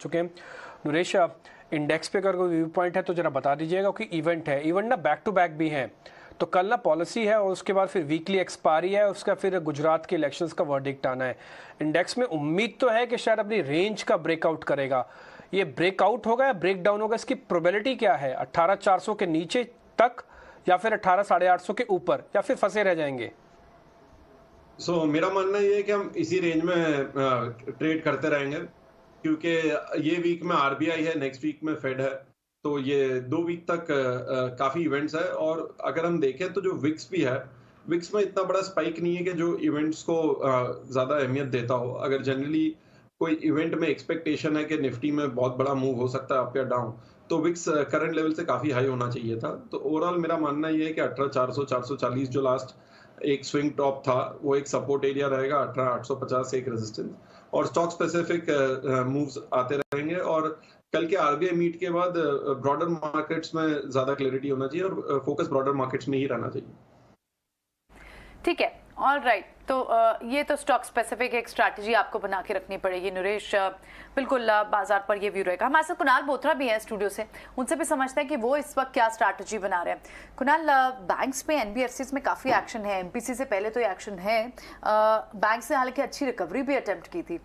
चुके हैं। नरेश, इंडेक्स पे अगर कोई व्यू पॉइंट है तो जरा बता दीजिएगा, क्योंकि इवेंट है, इवेंट ना बैक टू बैक भी हैं। तो कल ना पॉलिसी है और उसके बाद फिर वीकली एक्सपायरी है, उसका फिर गुजरात के इलेक्शंस का वर्डिक्ट आना है। इंडेक्स में उम्मीद तो है कि शायद अपनी रेंज का ब्रेकआउट करेगा। ये ब्रेकआउट होगा या ब्रेक डाउन होगा, इसकी प्रोबेबिलिटी क्या है? 18,400 के नीचे तक, या फिर 18,850 के ऊपर, या फिर फंसे रह जाएंगे? मेरा मानना ये है कि हम इसी रेंज में ट्रेड करते रहेंगे, क्योंकि ये वीक में आरबीआई है, नेक्स्ट वीक में फेड है, तो ये 2 वीक तक काफी इवेंट्स है। और अगर हम देखें तो जो विक्स भी है, विक्स में इतना बड़ा स्पाइक नहीं है कि जो इवेंट्स को ज्यादा अहमियत देता हो। अगर जनरली कोई इवेंट में एक्सपेक्टेशन है कि निफ्टी में बहुत बड़ा मूव हो सकता है अप या डाउन, तो विक्स करंट लेवल से काफी हाई होना चाहिए था। तो ओवरऑल मेरा मानना ये है कि 18,400 440 जो लास्ट एक स्विंग टॉप था, वो एक सपोर्ट एरिया रहेगा, 18,850 एक रेजिस्टेंस, और स्टॉक स्पेसिफिक मूव्स आते रहेंगे। और कल के आरबीआई मीट के बाद ब्रॉडर मार्केट्स में ज्यादा क्लैरिटी होना चाहिए और फोकस ब्रॉडर मार्केट्स में ही रहना चाहिए। ठीक है, ऑल राइट। तो ये तो स्टॉक स्पेसिफिक एक स्ट्रैटेजी आपको बना के रखनी पड़ेगी नरेश। बिल्कुल बाजार पर ये व्यू रहेगा। हमारे साथ कुणाल बोथरा भी है स्टूडियो से, उनसे भी समझते हैं कि वो इस वक्त क्या स्ट्रैटेजी बना रहे हैं। कुणाल, बैंक्स में, एनबीएफसीज में काफ़ी एक्शन है, एमपीसी से पहले तो ये एक्शन है। बैंक्स ने हालांकि अच्छी रिकवरी भी अटेम्प्ट की थी,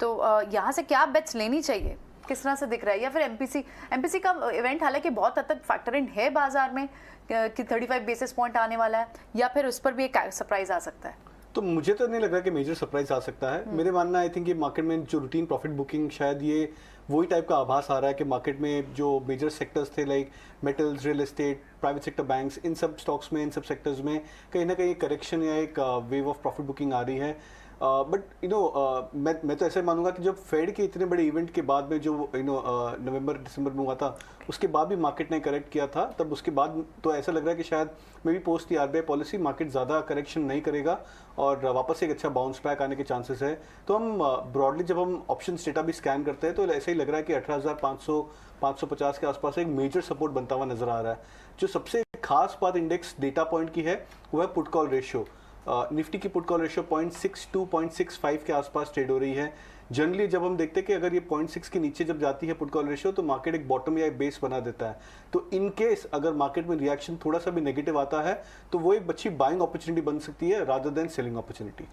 तो यहाँ से क्या बेट्स लेनी चाहिए, किस तरह से दिख रहा है? या फिर एमपीसी का इवेंट हालांकि बहुत हद तक फैक्टर इन है बाजार में कि 35 बेसिस पॉइंट आने वाला है, या फिर उस पर भी एक सरप्राइज आ सकता है? तो मुझे तो नहीं लग रहा कि मेजर सरप्राइज आ सकता है। मेरे मानना आई थिंक ये मार्केट में जो रूटीन प्रॉफिट बुकिंग, शायद ये वही टाइप का आभास आ रहा है कि मार्केट में जो मेजर सेक्टर्स थे like metals, real estate, private sector banks, इन सब स्टॉक्स में, इन सब सेक्टर्स में कहीं ना कहीं करेक्शन या एक वेव ऑफ प्रॉफिट बुकिंग आ रही है। बट मैं तो ऐसे मानूंगा कि जब फेड के इतने बड़े इवेंट के बाद में जो नवंबर दिसंबर में हुआ था, उसके बाद भी मार्केट ने करेक्ट किया था, तब उसके बाद तो ऐसा लग रहा है कि शायद may be post the RBI policy market ज़्यादा करेक्शन नहीं करेगा और वापस एक अच्छा बाउंस बैक आने के चांसेस है। तो हम ब्रॉडली जब हम ऑप्शन डेटा भी स्कैन करते हैं तो ऐसा ही लग रहा है कि 18,500 550 के आसपास एक मेजर सपोर्ट बनता हुआ नजर आ रहा है। जो सबसे खास बात इंडेक्स डेटा पॉइंट की है वो है पुट कॉल रेशियो। निफ्टी की पुट कॉल रेशियो 0.62 0.65 के आसपास ट्रेड हो रही है। जनरली जब हम देखते हैं कि अगर ये 0.6 के नीचे जब जाती है पुट कॉल रेशियो, तो मार्केट एक बॉटम या एक बेस बना देता है। तो इन केस अगर मार्केट में रिएक्शन थोड़ा सा भी नेगेटिव आता है तो वो एक अच्छी बाइंग अपॉर्चुनिटी बन सकती है रादर देन सेलिंग अपॉर्चुनिटी।